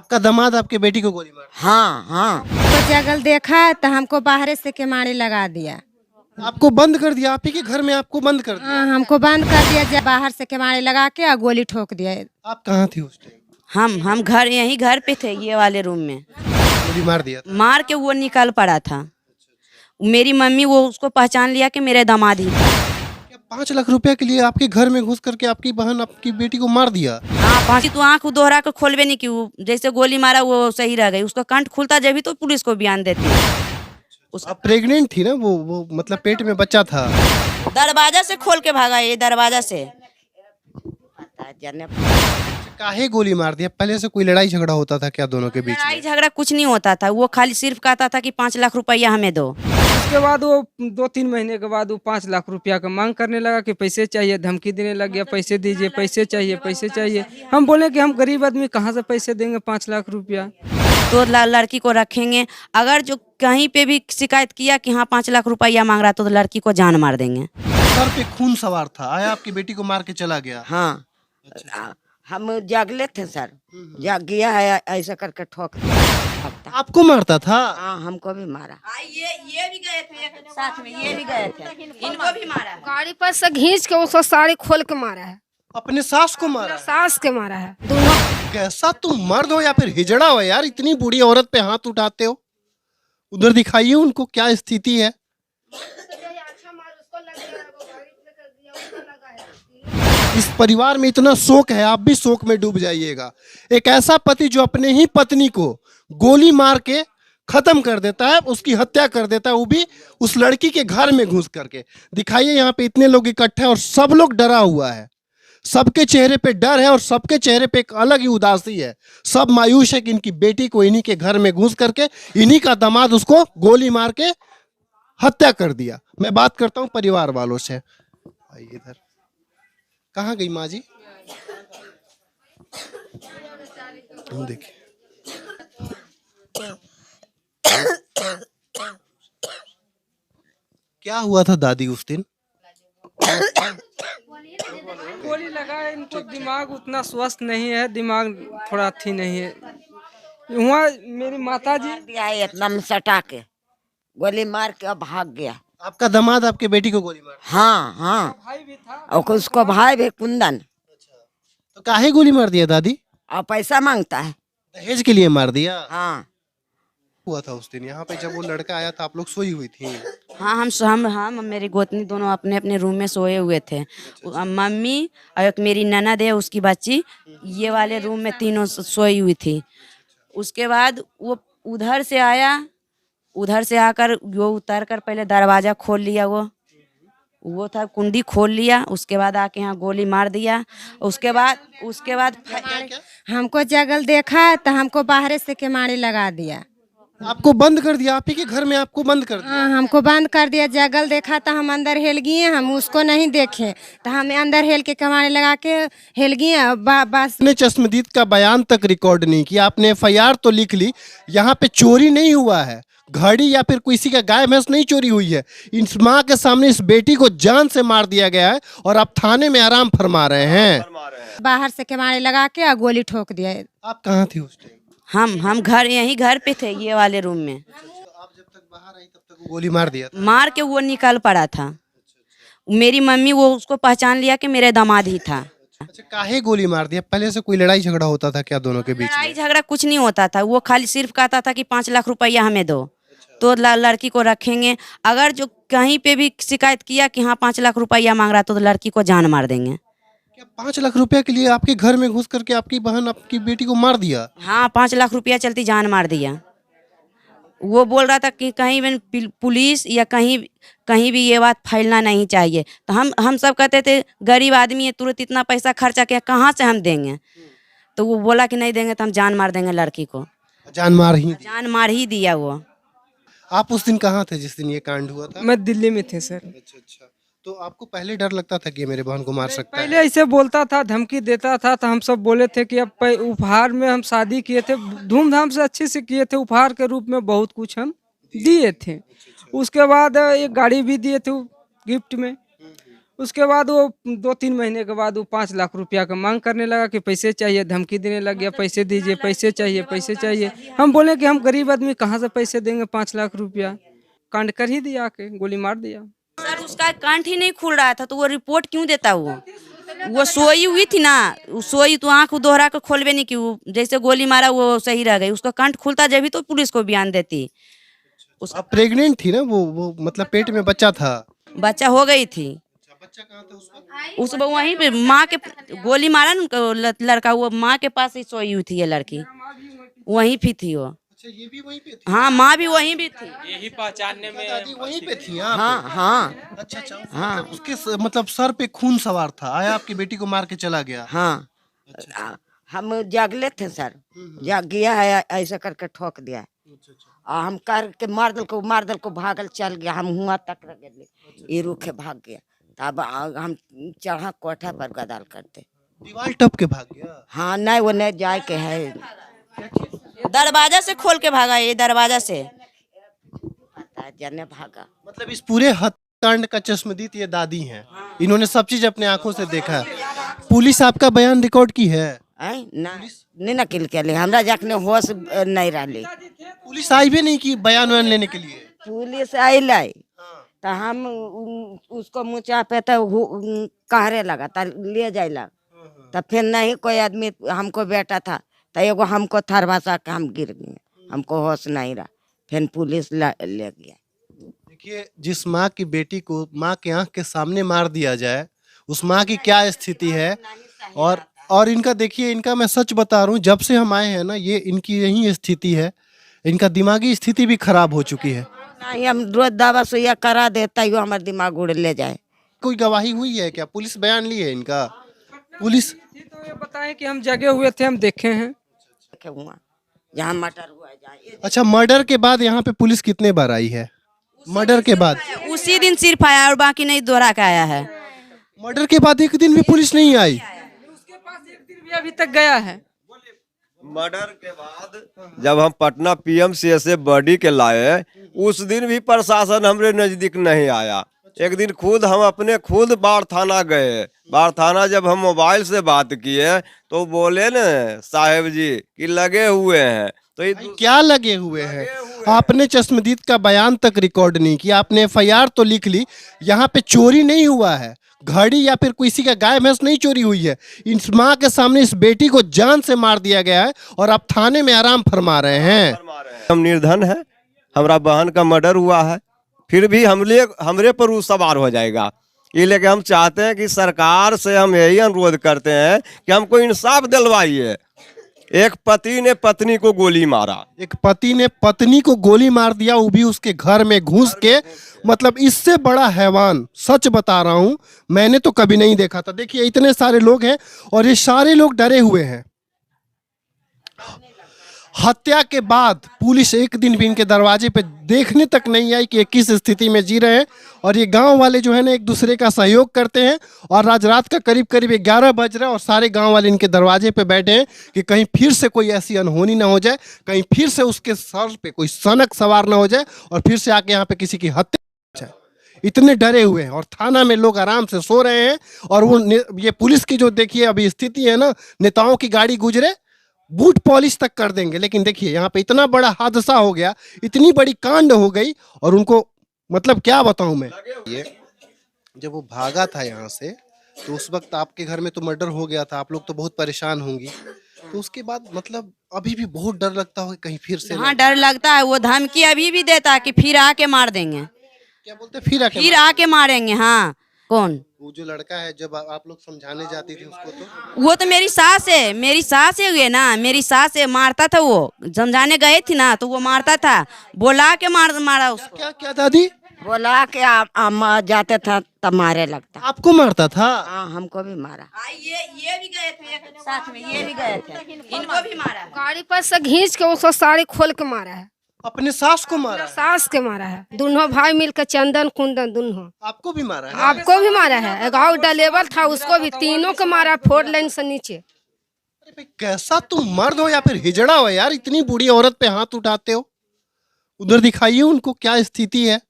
आपका दामाद आपके बेटी को गोली मार हाँ हाँ। तो जगल देखा तो हमको बाहर से केमाड़ी लगा दिया। आपको बंद कर दिया? आप ही के घर में आपको बंद कर दिया? हाँ, हमको बंद कर दिया, बाहर से केमाड़ी लगा के और गोली ठोक दिया। आप कहाँ थे उस टाइम? हम घर यहीं घर पे थे, ये वाले रूम में। गोली मार दिया था? मार के वो निकल पड़ा था। मेरी मम्मी वो उसको पहचान लिया कि मेरे दामाद ही था। क्या 5 लाख रुपए के लिए आपके घर में घुस करके आपकी बहन आपकी बेटी को मार दिया? हाँ, फांसी तो आँख दोहरा के खोलबे नहीं की। जैसे गोली मारा वो सही रह गई। उसका कंठ खुलता जब भी तो पुलिस को बयान देती। आप प्रेग्नेंट थी ना? वो मतलब पेट में बच्चा था। दरवाजा से खोल के भागा, ये दरवाजा से। काहे गोली मार दिया? पहले से कोई लड़ाई झगड़ा होता था क्या दोनों के बीच लड़ाई में? झगड़ा कुछ नहीं होता था। वो खाली सिर्फ कहता था कि 5 लाख रुपया हमें दो। उसके बाद वो 2-3 महीने के बाद वो 5 लाख रुपया का मांग करने लगा कि पैसे चाहिए, धमकी देने लग गया, पैसे दीजिए, पैसे चाहिए, पैसे चाहिए। हम बोले कि हम गरीब आदमी कहाँ से पैसे देंगे 5 लाख रुपया। तो लड़की को रखेंगे, अगर जो कहीं पे भी शिकायत किया कि हाँ 5 लाख रुपया मांग रहा तो लड़की को जान मार देंगे। सर पे खून सवार था, आया आपकी बेटी को मार के चला गया। हाँ हम जागले थे सर, जाग गया है ऐसा करके ठोक दिया। आपको मारता था? हाँ हमको भी मारा। ये भी गए थे साथ में, ये भी गए थे, इनको भी मारा है। गाड़ी पर से घींच के उसको साड़ी खोल के मारा है। अपने सास को मारा? सास के मारा है दोनों। कैसा तुम मर्द हो या फिर हिजड़ा हो यार, इतनी बूढ़ी औरत पे हाथ उठाते हो? उधर दिखाइए उनको क्या स्थिति है। इस परिवार में इतना शोक है, आप भी शोक में डूब जाइएगा। एक ऐसा पति जो अपने ही पत्नी को गोली मार के खत्म कर देता है, उसकी हत्या कर देता है, वो भी उस लड़की के घर में घुस करके। दिखाइए यहाँ पे इतने लोग इकट्ठे हैं और सब लोग डरा हुआ है। सबके चेहरे पे डर है और सबके चेहरे पे एक अलग ही उदासी है। सब मायूस है कि इनकी बेटी को इन्हीं के घर में घुस करके इन्हीं का दामाद उसको गोली मार के हत्या कर दिया। मैं बात करता हूँ परिवार वालों से। आइए इधर। कहाँ गई माँ जी? देखिए क्या हुआ था दादी उस दिन? गोली लगा है, इनको दिमाग उतना स्वस्थ नहीं है, दिमाग थोड़ा थी नहीं है। वहाँ मेरी माता जी दिया है इतना में सटा के गोली मार के अब भाग गया। आपका दामाद आपके बेटी को गोली मार? हाँ हाँ। भाई भी था और उसको भाई भी कुंदन। तो काहे गोली मार दिया दादी? और पैसा मांगता है। दहेज के लिए मार दिया? हाँ हुआ था उस दिन यहाँ पे जब वो लड़का आया था, आप लोग सोई हुई थी? हाँ, हम मेरी गोतनी दोनों अपने अपने रूम में सोए हुए थे। मम्मी और एक मेरी ननद है उसकी बच्ची, ये वाले रूम में तीनों सोई हुई थी। उसके बाद वो उधर से आया, उधर से आकर वो उतर कर पहले दरवाजा खोल लिया। वो था कुंडी खोल लिया, उसके बाद आके यहाँ गोली मार दिया। उसके बाद हमको जगल देखा तो हमको बाहर से केमाड़ी लगा दिया। आपको बंद कर दिया? आप ही के घर में आपको बंद कर दिया? हाँ, हमको बंद कर दिया। जगल देखा तो हम अंदर हेल गए, हम उसको नहीं देखे तो हमें अंदर हेल के केमाड़ी लगा के हेल गए। बस आपने चश्मदीद का बयान तक रिकॉर्ड नहीं किया, आपने FIR तो लिख ली। यहाँ पे चोरी नहीं हुआ है, घड़ी या फिर किसी का गाय भैंस नहीं चोरी हुई है। इस माँ के सामने इस बेटी को जान से मार दिया गया है और आप थाने में आराम फरमा रहे हैं। बाहर से केमाड़ी लगा के और गोली ठोक दिया। आप कहाँ थे उस टाइम? हम घर यहीं घर पे थे, ये वाले रूम में। आप जब तक बाहर आई तब तक वो गोली मार दिया था? मार के वो निकल पड़ा था। मेरी मम्मी वो उसको पहचान लिया कि मेरे दामाद ही था। अच्छा, काहे गोली मार दिया? पहले से कोई लड़ाई झगड़ा होता था क्या दोनों के बीच लड़ाई में? झगड़ा कुछ नहीं होता था। वो खाली सिर्फ कहता था कि 5 लाख रुपया हमें दो, तो लड़की को रखेंगे, अगर जो कहीं पे भी शिकायत किया कि हाँ 5 लाख रुपया मांग रहा तो लड़की को जान मार देंगे। क्या 5 लाख रुपए के लिए आपके घर में घुस करके आपकी बहन आपकी बेटी को मार दिया? हाँ, 5 लाख रुपया चलती जान मार दिया। वो बोल रहा था कि कहीं भी पुलिस या कहीं भी ये बात फैलना नहीं चाहिए। तो हम सब कहते थे गरीब आदमी है, तुरंत इतना पैसा खर्चा किया, कहाँ से हम देंगे? तो वो बोला कि नहीं देंगे तो हम जान मार देंगे लड़की को। जान मार ही दिया? जान मार ही दिया वो। आप उस दिन कहाँ थे जिस दिन ये कांड हुआ था? मैं दिल्ली में थे सर। अच्छा। तो आपको पहले डर लगता था कि ये मेरे बहन को मार सकता है? पहले ऐसे बोलता था, धमकी देता था, तो हम सब बोले थे कि अब उपहार में हम शादी किए थे, धूमधाम से अच्छे से किए थे, उपहार के रूप में बहुत कुछ हम दिए थे। उसके बाद एक गाड़ी भी दिए थे गिफ्ट में। उसके बाद वो 2-3 महीने के बाद वो 5 लाख रुपया का मांग करने लगा कि पैसे चाहिए, धमकी देने लग गया, पैसे दीजिए, पैसे चाहिए, पैसे चाहिए। हम बोले कि हम गरीब आदमी कहाँ से पैसे देंगे 5 लाख रुपया। कांड कर ही दिया, के गोली मार दिया। सर उसका कांट ही नहीं खुल रहा था तो वो रिपोर्ट क्यों देता वो सोई हुई थी ना, वो सोई तो आँख दोहरा कर खोलवे नहीं की, वो जैसे गोली मारा वो सही रह गई। उसका कांट खुलता जब भी तो पुलिस को बयान देती। अब प्रेग्नेंट थी ना वो मतलब पेट में बच्चा था। बच्चा हो गई थी। बच्चा कहाँ था उसका? उस वहीं पे माँ के गोली मारा ना उनको लड़का, वो माँ के पास ही सोई हुई थी ये लड़की, वहीं भी थी वो। अच्छा ये भी वहीं पे थी? हाँ माँ भी वहीं भी थी। यही पहचानने में दादी वहीं पे थी? हाँ हाँ हाँ अच्छा अच्छा मतलब उसके मतलब सर पे खून सवार था, आया आपकी बेटी को मार के चला गया। हाँ। हम जागले थे सर, जाग गया है ऐसा करके ठोक दिया। हम करके मार दल को भागल चल गया। हम हुआ तक गए, ये रुखे भाग गया। तब हम चढ़ा कोठा पर गदाल करते। दीवार टप के भाग गया? हाँ नहीं वो नहीं जाए के है, दरवाजा से खोल के भागा, ये दरवाजा से पता जने भागा। मतलब इस पूरे हत्याकांड का चश्मदीद ये दादी हैं, इन्होंने सब चीज अपने आंखों से देखा है। पुलिस आपका बयान रिकॉर्ड की है? नहीं ना किल के लिए हमरा जाकने होश नहीं रही। पुलिस आई भी नहीं की बयान वयान लेने के लिए? पुलिस आई तो हम उसको मुँचा पे तो कहरे लगा तो ले जाइला। तो फिर नहीं कोई आदमी, हमको बेटा था तो एगो हमको थरवासा के हम गिर गए, हमको होश नहीं रहा। फिर पुलिस ले गया। देखिए जिस माँ की बेटी को माँ के आंख के सामने मार दिया जाए, उस माँ की क्या स्थिति है। और इनका देखिए, इनका मैं सच बता रहा हूँ, जब से हम आए हैं ना ये इनकी यही स्थिति है। इनका दिमागी स्थिति भी खराब हो चुकी है। नहीं हम रोज दवा सुइया करा देता ही हमारा दिमाग उड़ ले जाए। कोई गवाही हुई है क्या? पुलिस बयान ली है इनका? पुलिस तो ये बताएं कि हम जगे हुए थे, हम देखे हैं। हुआ जहाँ मर्डर हुआ जाए। अच्छा मर्डर के बाद यहाँ पे पुलिस कितने बार आई है? मर्डर के बाद उसी दिन सिर्फ आया और बाकी नहीं दोहरा के आया है। मर्डर के बाद एक दिन भी पुलिस नहीं आई? उसके पास एक दिन भी अभी तक गया है। मर्डर के बाद जब हम पटना पीएमसीएच से बॉडी के लाए, उस दिन भी प्रशासन हमरे नजदीक नहीं आया। एक दिन खुद बाढ़ थाना गए। बाढ़ थाना जब हम मोबाइल से बात किए तो बोले न साहेब जी कि लगे हुए हैं। तो ये क्या लगे हुए हैं? आपने चश्मदीद का बयान तक रिकॉर्ड नहीं किया, आपने एफआईआर तो लिख ली। यहाँ पे चोरी नहीं हुआ है, घड़ी या फिर किसी का गाय भैंस नहीं चोरी हुई है। इस माँ के सामने इस बेटी को जान से मार दिया गया है और आप थाने में आराम फरमा रहे हैं। हम निर्धन है, हमारा बहन का मर्डर हुआ है, फिर भी हमरे पर वो सवार हो जाएगा। ये लेके हम चाहते हैं कि सरकार से हम यही अनुरोध करते हैं कि हमको इंसाफ दिलवाइए। एक पति ने पत्नी को गोली मारा, एक पति ने पत्नी को गोली मार दिया, वो भी उसके घर में घुस के। मतलब इससे बड़ा हैवान, सच बता रहा हूं, मैंने तो कभी नहीं देखा था। देखिए इतने सारे लोग हैं और ये सारे लोग डरे हुए हैं। हत्या के बाद पुलिस एक दिन भी इनके दरवाजे पे देखने तक नहीं आई कि ये किस स्थिति में जी रहे हैं। और ये गांव वाले जो है ना एक दूसरे का सहयोग करते हैं। और आज रात का करीब 11 बज रहा है और सारे गांव वाले इनके दरवाजे पे बैठे हैं कि कहीं फिर से कोई ऐसी अनहोनी ना हो जाए, कहीं फिर से उसके सर पे कोई सनक सवार ना हो जाए और फिर से आके यहाँ पे किसी की हत्या। इतने डरे हुए हैं और थाना में लोग आराम से सो रहे हैं। और वो ये पुलिस की जो देखिए अभी स्थिति है ना, नेताओं की गाड़ी गुजरे बूट पॉलिश तक कर देंगे। लेकिन देखिए यहाँ पे इतना बड़ा हादसा हो गया, इतनी बड़ी कांड हो गई और उनको मतलब क्या बताऊं मैं। ये जब वो भागा था यहाँ से तो उस वक्त आपके घर में तो मर्डर हो गया था, आप लोग तो बहुत परेशान होंगी। तो उसके बाद मतलब अभी भी बहुत डर लगता होगा कहीं फिर से? हाँ डर लगता है, वो धमकी अभी भी देता है कि फिर आके मार देंगे। क्या बोलते? फिर आके मारेंगे। हाँ कौन? वो जो लड़का है, जब आप लोग समझाने जाती थी उसको तो वो तो मेरी सास है, मेरी सास है हुए ना, मेरी सास है, मारता था। वो समझाने गए थी ना तो वो मारता था, बोला के मारा उसको। क्या क्या दादी? बोला के हम जाते थे तब मारे लगता। आपको मारता था? हाँ हमको भी मारा। ये भी गए थे साथ में, ये भी गए थे, इनको भी मारा है। गाड़ी पर से घींच के उसको साड़ी खोल के मारा है। अपने सास को मारा? सास के मारा है। दोनों भाई मिलकर चंदन कुंदन दोनों। आपको भी मारा है? आपको भी मारा है। गाँव डलेवर था उसको भी, तीनों को मारा 4 लाइन से नीचे। अरे भाई कैसा तुम मर्द हो या फिर हिजड़ा हो यार, इतनी बूढ़ी औरत पे हाथ उठाते हो? उधर दिखाइए उनको क्या स्थिति है।